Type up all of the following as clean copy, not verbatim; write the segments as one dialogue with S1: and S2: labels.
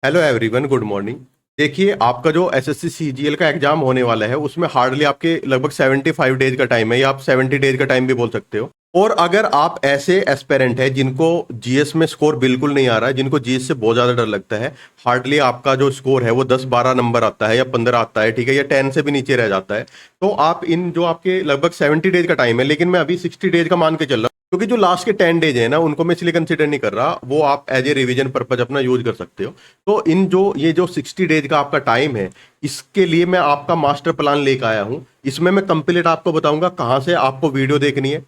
S1: Hello everyone, good morning. देखिए, आपका जो एसएससी सीजीएल का एग्जाम होने वाला है उसमें हार्डली आपके लगभग 75 डेज का टाइम है, या आप 70 डेज का टाइम भी बोल सकते हो। और अगर आप ऐसे एस्पेरेंट हैं जिनको जीएस में स्कोर बिल्कुल नहीं आ रहा है, जिनको जीएस से बहुत ज़्यादा डर लगता है, हार्डली आपका जो स्कोर है वो 10-12 नंबर आता है या 15 आता है, ठीक है, या 10 से भी नीचे रह जाता है, तो आप इन जो आपके लगभग 70 डेज का टाइम है, लेकिन मैं अभी 60 डेज का मान के चल रहा हूँ, क्योंकि जो लास्ट के 10 डेज है ना उनको मैं इसलिए कंसिडर नहीं कर रहा, वो आप एज ए रिवीजन पर्पज अपना यूज कर सकते हो। तो इन जो ये जो 60 डेज का आपका टाइम है, इसके लिए मैं आपका मास्टर प्लान लेकर आया हूं। इसमें मैं कंप्लीट आपको बताऊंगा कहाँ से आपको वीडियो देखनी है,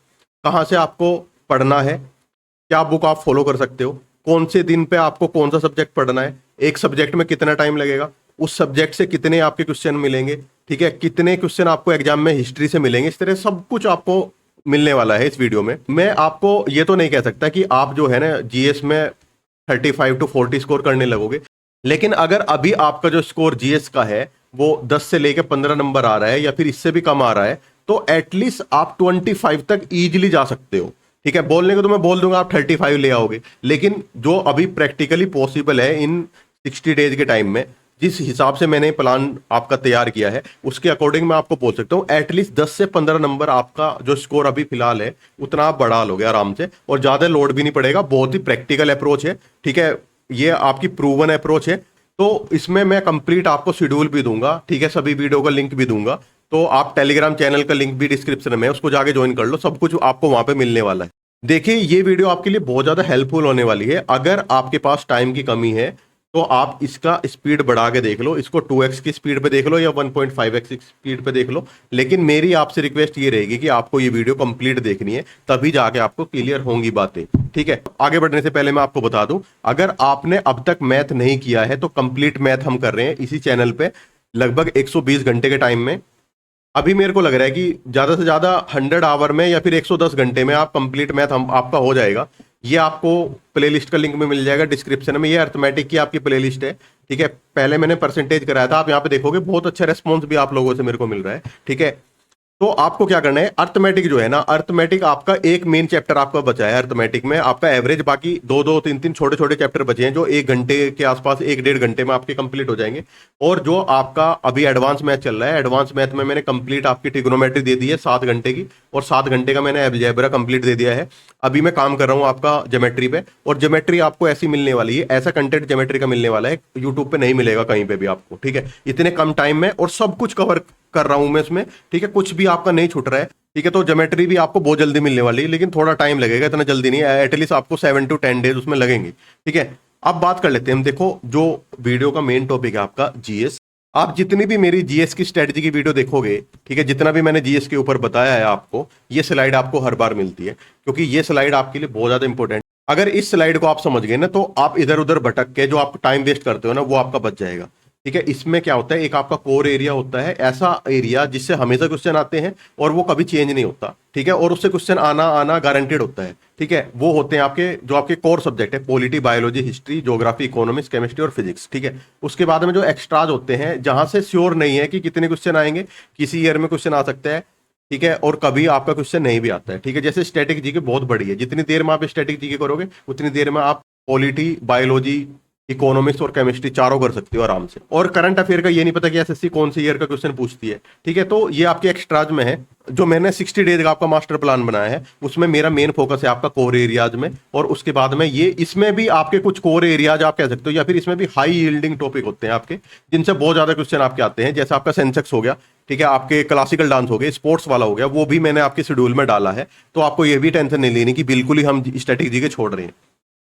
S1: कहाँ से आपको पढ़ना है, क्या बुक आप फॉलो कर सकते हो, कौन से दिन पे आपको कौन सा सब्जेक्ट पढ़ना है, एक सब्जेक्ट में कितना टाइम लगेगा, उस सब्जेक्ट से कितने आपके क्वेश्चन मिलेंगे, ठीक है, कितने क्वेश्चन आपको एग्जाम में हिस्ट्री से मिलेंगे, इस तरह सब कुछ आपको मिलने वाला है इस वीडियो में। मैं आपको ये तो नहीं कह सकता कि आप जो है ना जीएस में 35 to 40 स्कोर करने लगोगे, लेकिन अगर अभी आपका जो स्कोर जीएस का है वो 10 से लेकर 15 नंबर आ रहा है या फिर इससे भी कम आ रहा है, तो एटलीस्ट आप 25 तक इजीली जा सकते हो। ठीक है, बोलने को तो मैं बोल दूंगा आप 35 ले आओगे, लेकिन जो अभी प्रैक्टिकली पॉसिबल है इन 60 डेज के टाइम में, जिस हिसाब से मैंने प्लान आपका तैयार किया है उसके अकॉर्डिंग मैं आपको बोल सकता हूँ एटलीस्ट 10 से 15 नंबर आपका जो स्कोर अभी फिलहाल है उतना आप बढ़ा लोगे आराम से, और ज्यादा लोड भी नहीं पड़ेगा। बहुत ही प्रैक्टिकल अप्रोच है, ठीक है, ये आपकी प्रूवन अप्रोच है। तो इसमें मैं कंप्लीट आपको शेड्यूल भी दूंगा, ठीक है, सभी वीडियो का लिंक भी दूंगा। तो आप टेलीग्राम चैनल का लिंक भी डिस्क्रिप्शन में है, उसको जाके ज्वाइन कर लो, सब कुछ आपको वहां पे मिलने वाला है। देखिए, ये वीडियो आपके लिए बहुत ज्यादा हेल्पफुल होने वाली है। अगर आपके पास टाइम की कमी है तो आप इसका स्पीड बढ़ा के देख लो, इसको 2x की स्पीड पे देख लो या 1.5x की स्पीड पे देख लो, लेकिन मेरी आपसे रिक्वेस्ट ये रहेगी कि आपको ये वीडियो कंप्लीट देखनी है, तभी जाके आपको क्लियर होंगी बातें। ठीक है, आगे बढ़ने से पहले मैं आपको बता दूं, अगर आपने अब तक मैथ नहीं किया है तो कंप्लीट मैथ हम कर रहे हैं इसी चैनल पे लगभग 120 घंटे के टाइम में। अभी मेरे को लग रहा है कि ज्यादा से ज्यादा 100 आवर में या फिर 110 घंटे में आप कंप्लीट मैथ हम आपका हो जाएगा। ये आपको प्लेलिस्ट का लिंक में मिल जाएगा डिस्क्रिप्शन में, ये अर्थमेटिक की आपकी प्लेलिस्ट है। ठीक है, पहले मैंने परसेंटेज कराया था, आप यहाँ पे देखोगे बहुत अच्छा रेस्पॉन्स भी आप लोगों से मेरे को मिल रहा है। ठीक है, तो आपको क्या करना है, अर्थमेटिक जो है ना, अर्थमेटिक आपका एक मेन चैप्टर आपका बचा है। अर्थमेटिक में आपका एवरेज बाकी दो दो तीन तीन छोटे छोटे चैप्टर बचे हैं जो 1 घंटे के आसपास, 1-1.5 घंटे में आपके कंप्लीट हो जाएंगे। और जो आपका अभी एडवांस मैथ चल रहा है, एडवांस मैथ में मैंने कंप्लीट आपकी ट्रिग्नोमेट्री दे दी है 7 घंटे की, और 7 घंटे का मैंने अलजेब्रा कंप्लीट दे दिया है। अभी मैं काम कर रहा हूँ आपका ज्योमेट्री पे, और ज्योमेट्री आपको ऐसी मिलने वाली है, ऐसा कंटेंट ज्योमेट्री का मिलने वाला है यूट्यूब पे नहीं मिलेगा कहीं पे भी आपको। ठीक है, इतने कम टाइम में और सब कुछ कवर कर रहा हूं मैं इसमें। ठीक है, कुछ भी आपका नहीं छूट रहा है। ठीक है, तो ज्योमेट्री भी आपको बहुत जल्दी मिलने वाली है, लेकिन थोड़ा टाइम लगेगा, इतना जल्दी नहीं है, एटलीस्ट आपको 7 to 10 डेज उसमें लगेंगे। ठीक है, अब बात कर लेते हैं हम। देखो, जो वीडियो का मेन टॉपिक है आपका जीएस, आप जितनी भी मेरी जीएस की स्ट्रेटजी की वीडियो देखोगे, ठीक है, जितना भी मैंने जीएस के ऊपर बताया है आपको, ये स्लाइड आपको हर बार मिलती है, क्योंकि ये स्लाइड आपके लिए बहुत ज्यादा इंपॉर्टेंट। अगर इस स्लाइड को आप समझ गए ना, तो आप इधर उधर भटक के जो आप टाइम वेस्ट करते हो ना, वो आपका बच जाएगा। ठीक है, इसमें क्या होता है, एक आपका कोर एरिया होता है, ऐसा एरिया जिससे हमेशा क्वेश्चन आते हैं और वो कभी चेंज नहीं होता। ठीक है, और उससे क्वेश्चन आना आना गारंटेड होता है। ठीक है, वो होते हैं आपके जो आपके कोर सब्जेक्ट है, polity, biology, history, geography, economics, chemistry और फिजिक्स। ठीक है, उसके बाद में जो एक्स्ट्राज होते हैं जहां से श्योर नहीं है कि कितने क्वेश्चन आएंगे, किसी ईयर में क्वेश्चन आ सकता है, ठीक है, और कभी आपका क्वेश्चन नहीं भी आता है। ठीक है, जैसे स्टैटिक जीके बहुत बड़ी है, जितनी देर में आप स्टैटिक जीके करोगे उतनी देर में आप पॉलिटी, बायोलॉजी, इकोनॉमिक्स और केमिस्ट्री चारों कर सकते हो आराम से। और करंट अफेयर का ये नहीं पता कि एसएससी कौन से ईयर का क्वेश्चन पूछती है। ठीक है, तो ये आपके एक्स्ट्राज में है। जो मैंने 60 डेज का आपका मास्टर प्लान बनाया है, उसमें मेरा मेन फोकस है आपका कोर एरियाज में, और उसके बाद में ये इसमें भी आपके कुछ कोर एरियाज आप कह सकते हो, या फिर इसमें भी हाई यील्डिंग टॉपिक होते हैं आपके, जिनसे बहुत ज्यादा क्वेश्चन आपके आते हैं, जैसे आपका सेंसेक्स हो गया, ठीक है, आपके क्लासिकल डांस हो गए, स्पोर्ट्स वाला हो गया, वो भी मैंने आपके शेड्यूल में डाला है। तो आपको ये भी टेंशन नहीं लेनी कि बिल्कुल ही हम स्ट्रेटेजी के छोड़ रहे हैं।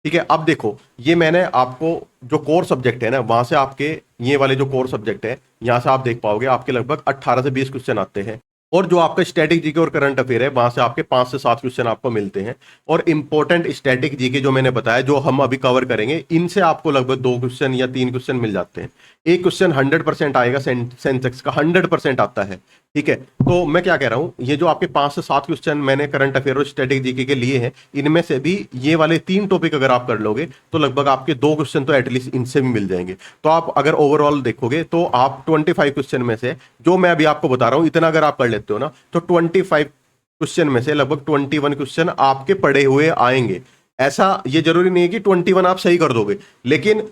S1: ठीक है, अब देखो, ये मैंने आपको जो कोर सब्जेक्ट है ना, वहां से आपके ये वाले जो कोर सब्जेक्ट है, यहां से आप देख पाओगे आपके लगभग 18 से 20 क्वेश्चन आते हैं। और जो आपका स्टैटिक जीके और करंट अफेयर है, वहां से आपके 5 से 7 क्वेश्चन आपको मिलते हैं। और इंपॉर्टेंट स्टैटिक जीके जो मैंने बताया, जो हम अभी कवर करेंगे, इनसे आपको लगभग 2 क्वेश्चन या 3 क्वेश्चन मिल जाते हैं। एक क्वेश्चन 100% आएगा, सेंसेक्स का 100% आता है। ठीक है, तो मैं क्या कह रहा हूं, ये जो आपके 5 से 7 क्वेश्चन मैंने करंट अफेयर और स्टैटिक जीके के लिए हैं, इनमें से भी ये वाले 3 टॉपिक अगर आप कर लोगे तो लगभग आपके 2 क्वेश्चन तो एटलीस्ट इनसे भी मिल जाएंगे। तो आप अगर ओवरऑल देखोगे तो आप 25 क्वेश्चन में से, जो मैं अभी आपको बता रहा हूं, इतना अगर आप कर लेते हो ना, तो 25 क्वेश्चन में से लगभग 21 क्वेश्चन आपके पढ़े हुए आएंगे। ऐसा ये जरूरी नहीं है कि 21 आप सही कर दोगे, लेकिन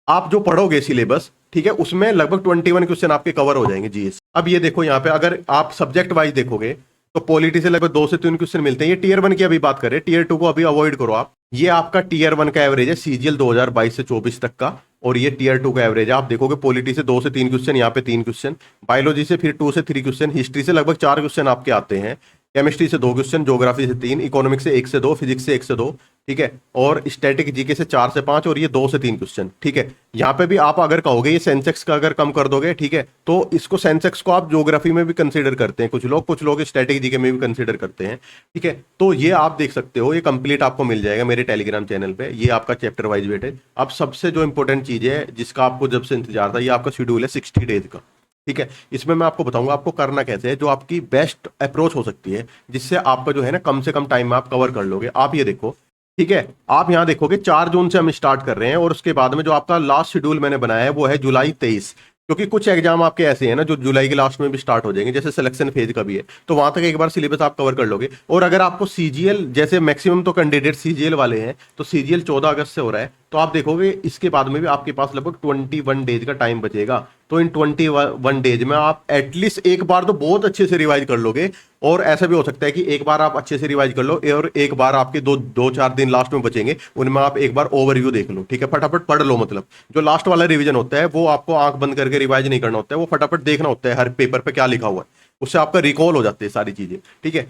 S1: आप जो पढ़ोगे सिलेबस, ठीक है, उसमें लगभग 21 क्वेश्चन आपके कवर हो जाएंगे जीएस। अब ये देखो यहाँ पे अगर आप सब्जेक्ट वाइज देखोगे तो पॉलिटी से लगभग 2 से 3 क्वेश्चन मिलते हैं। ये टीयर 1 की अभी बात करें, टीयर 2 को अभी अवॉइड करो आप। ये आपका टीयर 1 का एवरेज है सीजीएल 2022 से 24 तक का, और ये टीयर 2 का एवरेज है। आप देखोगे पॉलिटी से 2 से 3 क्वेश्चन, यहाँ पे 3 क्वेश्चन, बायोलॉजी से फिर 2 से 3 क्वेश्चन, हिस्ट्री से लगभग 4 क्वेश्चन आपके आते हैं, केमिस्ट्री से 2 क्वेश्चन, ज्योग्राफी से 3, इकोनॉमिक्स से 1 से 2, फिजिक्स से 1 से 2, ठीक है, और स्टैटिक जीके से 4 से 5, और ये 2 से 3 क्वेश्चन, ठीक है। यहाँ पे भी आप अगर कहोगे ये सेंसेक्स का अगर कम कर दोगे, ठीक है, तो इसको सेंसेक्स को आप ज्योग्राफी में भी कंसीडर करते हैं कुछ लोग स्टैटिक जीके में भी कंसीडर करते हैं, ठीक है। तो ये आप देख सकते हो, ये कंप्लीट आपको मिल जाएगा मेरे टेलीग्राम चैनल पे। ये आपका चैप्टर वाइज वेटेज। अब सबसे जो इंपॉर्टेंट चीज है जिसका आपको जब से इंतजार था, ये आपका शेड्यूल है 60 डेज का, ठीक है। इसमें मैं आपको बताऊंगा आपको करना कैसे है, जो आपकी बेस्ट अप्रोच हो सकती है, जिससे आपका जो है ना कम से कम टाइम में आप कवर कर लोगे। आप ये देखो, ठीक है, आप यहां देखोगे 4 जून से हम स्टार्ट कर रहे हैं, और उसके बाद में जो आपका लास्ट शेड्यूल मैंने बनाया है वो है जुलाई 23, क्योंकि कुछ एग्जाम आपके ऐसे हैं ना जो जुलाई के लास्ट में भी स्टार्ट हो जाएंगे, जैसे सिलेक्शन फेज का भी है, तो वहां तक एक बार सिलेबस आप कवर कर लोगे। और अगर आपको सीजीएल, जैसे मैक्सिमम तो कैंडिडेट सीजीएल वाले हैं, तो सीजीएल 14 अगस्त से हो रहा है, तो आप देखोगे इसके बाद में भी आपके पास लगभग 21 डेज का टाइम बचेगा। तो इन 21 डेज में आप एटलीस्ट एक बार तो बहुत अच्छे से रिवाइज कर लोगे, और ऐसा भी हो सकता है कि एक बार आप अच्छे से रिवाइज कर लो, और एक बार आपके 2-4 दिन लास्ट में बचेंगे, उनमें आप एक बार ओवरव्यू देख लो, ठीक है, फटाफट पढ़ लो। मतलब जो लास्ट वाला रिवीजन होता है वो आपको आंख बंद करके रिवाइज नहीं करना होता है, वो फटाफट देखना होता है हर पेपर पे क्या लिखा हुआ है, उससे आपका रिकॉल हो जाती है सारी चीजें, ठीक है।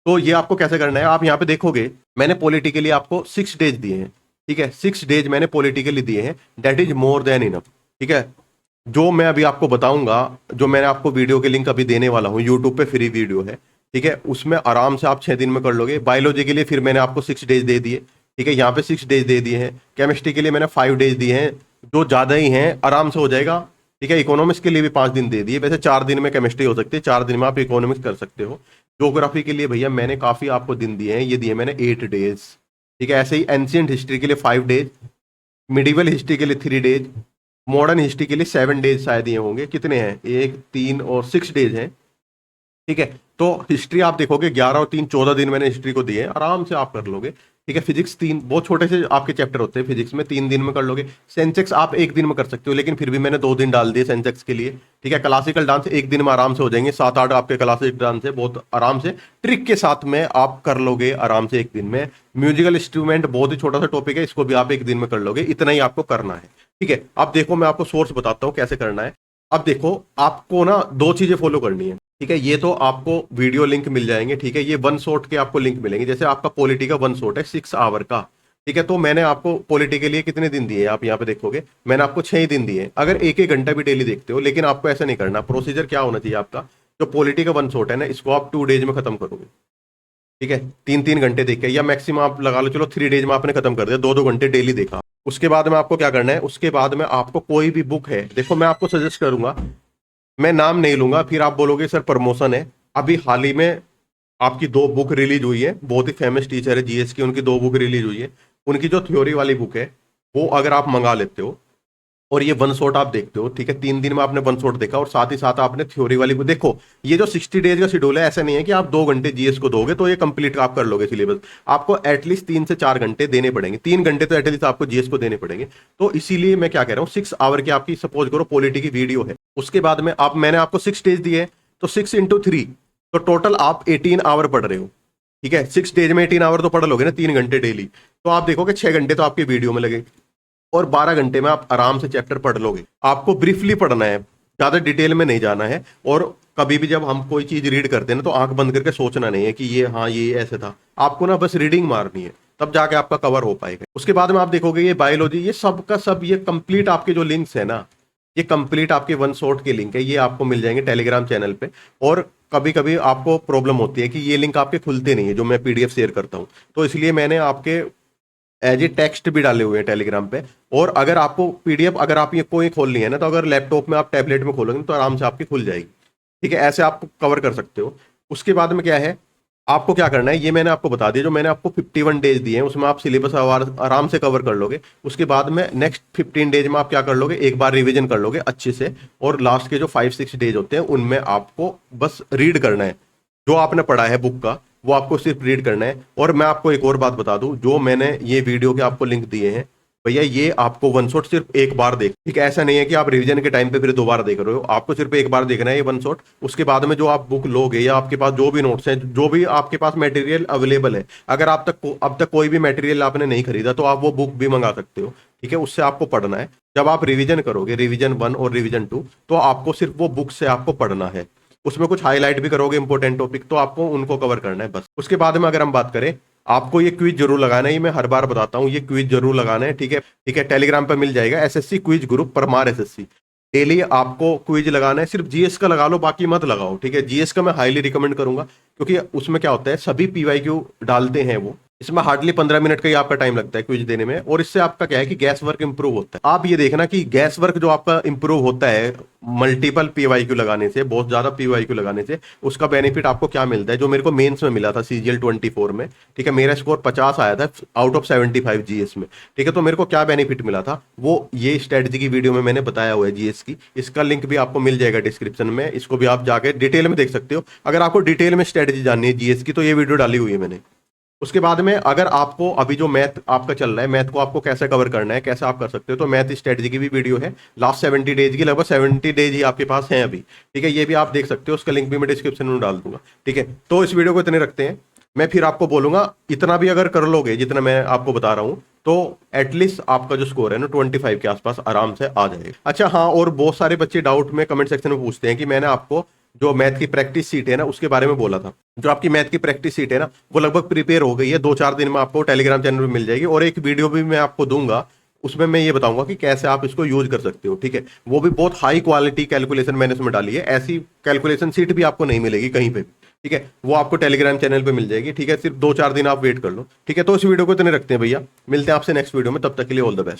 S1: तो ये आपको कैसे करना है, आप यहाँ पे देखोगे मैंने पॉलिटी के लिए आपको 6 डेज दिए हैं, ठीक है, 6 डेज मैंने पॉलिटी के लिए दिए हैं, that is more than enough, ठीक है। जो मैं अभी आपको बताऊंगा, जो मैंने आपको वीडियो के लिंक अभी देने वाला हूँ, यूट्यूब पे फ्री वीडियो है, ठीक है, उसमें आराम से आप 6 दिन में कर लोगे। बायोलॉजी के लिए फिर मैंने आपको 6 डेज दे दिए, ठीक है, यहाँ पे 6 डेज दे दिए हैं। केमिस्ट्री के लिए मैंने 5 डेज दिए हैं, जो ज्यादा ही हैं, आराम से हो जाएगा, ठीक है। इकोनॉमिक्स के लिए भी 5 दिन दे दिए, वैसे 4 दिन में केमिस्ट्री हो सकती है, 4 दिन में आप इकोनॉमिक्स कर सकते हो। ज्योग्राफी के लिए भैया मैंने काफी आपको दिन दिए हैं, ये दिए मैंने 8 डेज, ठीक है। ऐसे ही एंशियंट हिस्ट्री के लिए 5 डेज, मिडिवल हिस्ट्री के लिए 3 डेज, मॉडर्न हिस्ट्री के लिए 7 डेज शायद ये होंगे, कितने हैं, 1, 3 और 6 डेज हैं, ठीक है। तो हिस्ट्री आप देखोगे 11 और 3 14 दिन मैंने हिस्ट्री को दिए, आराम से आप कर लोगे, ठीक है। फिजिक्स 3, बहुत छोटे से आपके चैप्टर होते हैं फिजिक्स में, 3 दिन में कर लोगे। सेंसेक्स आप 1 दिन में कर सकते हो, लेकिन फिर भी मैंने 2 दिन डाल दिए सेंसेक्स के लिए, ठीक है। क्लासिकल डांस 1 दिन में आराम से हो जाएंगे, 7-8 आपके क्लासिकल डांस है, बहुत आराम से ट्रिक के साथ में आप कर लोगे आराम से 1 दिन में। म्यूजिकल इंस्ट्रूमेंट बहुत ही छोटा सा टॉपिक है, इसको भी आप 1 दिन में कर लोगे, इतना ही आपको करना है, ठीक है। अब देखो मैं आपको सोर्स बताता हूँ कैसे करना है। अब देखो आपको ना 2 चीजें फॉलो करनी है, ठीक है। ये तो आपको वीडियो लिंक मिल जाएंगे, ठीक है, ये वन शॉट के आपको लिंक मिलेंगे, जैसे आपका पॉलिटी का वन शॉट है 6 आवर का, ठीक है। तो मैंने आपको पॉलिटी के लिए कितने दिन दिए, आप यहाँ पे देखोगे मैंने आपको 6 दिन दिए। अगर 1-1 घंटा भी डेली देखते हो, लेकिन आपको ऐसा नहीं करना। प्रोसीजर क्या होना चाहिए आपका, जो पॉलिटी का वन शॉट है ना, इसको आप 2 डेज में खत्म करोगे, ठीक है, 3-3 घंटे देख के, या मैक्सिमम आप लगा लो चलो 3 डेज में आपने खत्म कर दिया, 2-2 घंटे डेली देखा। उसके बाद में आपको क्या करना है, उसके बाद में आपको कोई भी बुक है, देखो मैं आपको सजेस्ट करूंगा, मैं नाम नहीं लूंगा, फिर आप बोलोगे सर प्रमोशन है। अभी हाल ही में आपकी 2 बुक रिलीज हुई है, बहुत ही फेमस टीचर है जीएस की, उनकी 2 बुक रिलीज हुई है। उनकी जो थ्योरी वाली बुक है वो अगर आप मंगा लेते हो, और ये वन शॉट आप देखते हो, ठीक है, 3 दिन में आपने वन शॉट देखा, और साथ ही साथ आपने थ्योरी वाली बुक देखो। ये जो 60 डेज का शेड्यूल है, ऐसा नहीं है कि आप 2 घंटे जीएस को दोगे तो ये कंप्लीट आप कर लोगे सिलेबस। आपको एटलीस्ट 3 से 4 घंटे देने पड़ेंगे, 3 घंटे तो एटलीस्ट आपको जीएस को देने पड़ेंगे। तो इसीलिए मैं क्या कह रहा हूँ, 6 आवर की आपकी सपोज करो पॉलिटी की वीडियो है, उसके बाद में आप, मैंने आपको 6 डेज दिए, तो 6 × 3, तो टोटल आप 18 आवर पढ़ रहे हो, ठीक है। 6 डेज में 18 आवर तो पढ़ लोगे ना, 3 घंटे डेली, तो आप देखोगे 6 घंटे तो आपके वीडियो में लगे, और 12 घंटे में आप आराम से चैप्टर पढ़ लोगे। आपको ब्रीफली पढ़ना है, ज्यादा डिटेल में नहीं जाना है। और कभी भी जब हम कोई चीज रीड करते हैं ना, तो आंख बंद करके सोचना नहीं है कि ये हाँ ये ऐसे था, आपको ना बस रीडिंग मारनी है, तब जाके आपका कवर हो पाएगा। उसके बाद में आप देखोगे ये बायोलॉजी, ये सब का सब, ये कंप्लीट आपके जो लिंक्स है ना, ये कंप्लीट आपके वन शॉट के लिंक है, ये आपको मिल जाएंगे टेलीग्राम चैनल पे। और कभी कभी आपको प्रॉब्लम होती है कि ये लिंक आपके खुलते नहीं है, जो मैं पीडीएफ शेयर करता हूँ, तो इसलिए मैंने आपके एज ए टेक्स्ट भी डाले हुए हैं टेलीग्राम पे। और अगर आपको पीडीएफ, अगर आप ये कोई खोलनी है ना, तो अगर लैपटॉप में आप टैबलेट में खोलोगे तो आराम से आपकी खुल जाएगी, ठीक है। ऐसे आप कवर कर सकते हो। उसके बाद में क्या है, आपको क्या करना है, ये मैंने आपको बता दिया, जो मैंने आपको 51 डेज दिए हैं उसमें आप सिलेबस आराम से कवर कर लोगे। उसके बाद में नेक्स्ट 15 डेज में आप क्या कर लोगे, एक बार रिवीजन कर लोगे अच्छे से, और लास्ट के जो 5-6 डेज होते हैं उनमें आपको बस रीड करना है, जो आपने पढ़ा है बुक का वो आपको सिर्फ रीड करना है। और मैं आपको एक और बात बता दूं, जो मैंने ये वीडियो के आपको लिंक दिए हैं, भैया ये आपको वन शॉट सिर्फ एक बार देख, ठीक है, ऐसा नहीं है कि आप रिवीजन के टाइम पे फिर दोबारा देख रहे हो, आपको सिर्फ एक बार देखना है ये वन शॉट। उसके बाद में जो आप बुक लोगे या आपके पास जो भी नोट्स हैं, जो भी आपके पास मटेरियल अवेलेबल है, अगर अब तक कोई भी मटेरियल आपने नहीं खरीदा तो आप वो बुक भी मंगा सकते हो, ठीक है, उससे आपको पढ़ना है। जब आप रिवीजन करोगे, रिवीजन 1 और रिवीजन 2, तो आपको सिर्फ वो बुक से आपको पढ़ना है। उसमें कुछ हाईलाइट भी करोगे इंपॉर्टेंट टॉपिक, तो आपको उनको कवर करना है बस। उसके बाद में अगर हम बात करें, आपको ये क्विज जरूर लगाना है, ये मैं हर बार बताता हूँ, ये क्विज जरूर लगाना है, ठीक है, ठीक है। टेलीग्राम पर मिल जाएगा, SSC quiz group Parmar SSC. Daily आपको क्विज लगाना है, सिर्फ जीएस का लगा लो, बाकी मत लगाओ, ठीक है। जीएस का मैं हाईली रिकमेंड करूंगा, क्योंकि उसमें क्या होता है, सभी पीवाईक्यू डालते हैं वो, इसमें हार्डली 15 मिनट का ही आपका टाइम लगता है क्विज देने में, और इससे आपका क्या है कि गैस वर्क इंप्रूव होता है। आप ये देखना कि गैस वर्क जो आपका इंप्रूव होता है मल्टीपल पीवाईक्यू लगाने से, बहुत ज्यादा पीवाईक्यू लगाने से, उसका बेनिफिट आपको क्या मिलता है, जो मेरे को मेंस में मिला था सीजीएल 24 में, ठीक है, मेरा स्कोर 50 आया था आउट ऑफ 75 जीएस में, ठीक है। तो मेरे को क्या बेनिफिट मिला था, वो ये स्ट्रेटजी की वीडियो में मैंने बताया हुआ है जीएस की, इसका लिंक भी आपको मिल जाएगा डिस्क्रिप्शन में, इसको भी आप जाके डिटेल में देख सकते हो। अगर आपको डिटेल में स्ट्रेटजी जाननी है जीएस की, तो ये वीडियो डाली हुई है मैंने। उसके बाद में अगर आपको अभी जो मैथ आपका चल रहा है, मैथ को आपको कैसे कवर करना है, कैसे आप कर सकते हो, तो मैथ स्ट्रेटजी की भी वीडियो है लास्ट 70 डेज की, लगभग 70 डेज ही आपके पास हैं अभी, ठीक है, ये भी आप देख सकते हो, उसका लिंक भी मैं डिस्क्रिप्शन में डाल दूंगा, ठीक है। तो इस वीडियो को इतने रखते हैं, मैं फिर आपको बोलूंगा, इतना भी अगर कर लोगे जितना मैं आपको बता रहा हूं, तो एटलीस्ट आपका जो स्कोर है ना 25 के आसपास आराम से आ जाएगा। अच्छा हाँ, और बहुत सारे बच्चे डाउट में कमेंट सेक्शन में पूछते हैं कि मैंने आपको जो मैथ की प्रैक्टिस सीट है ना उसके बारे में बोला था, जो आपकी मैथ की प्रैक्टिस सीट है ना वो लगभग प्रिपेयर हो गई है, 2-4 दिन में आपको टेलीग्राम चैनल पे मिल जाएगी, और एक वीडियो भी मैं आपको दूंगा, उसमें मैं ये बताऊंगा कि कैसे आप इसको यूज कर सकते हो, ठीक है। वो भी बहुत हाई क्वालिटी कैलकुलेशन मैंने उसमें डाली है, ऐसी कैलकुलेशन सीट भी आपको नहीं मिलेगी कहीं पे भी, ठीक है, वो आपको टेलीग्राम चैनल पे मिल जाएगी, ठीक है। सिर्फ 2-4 दिन आप वेट कर लो, ठीक है। तो इस वीडियो को इतने रखते हैं भैया, मिलते हैं आपसे नेक्स्ट वीडियो में, तब तक के लिए ऑल द बेस्ट।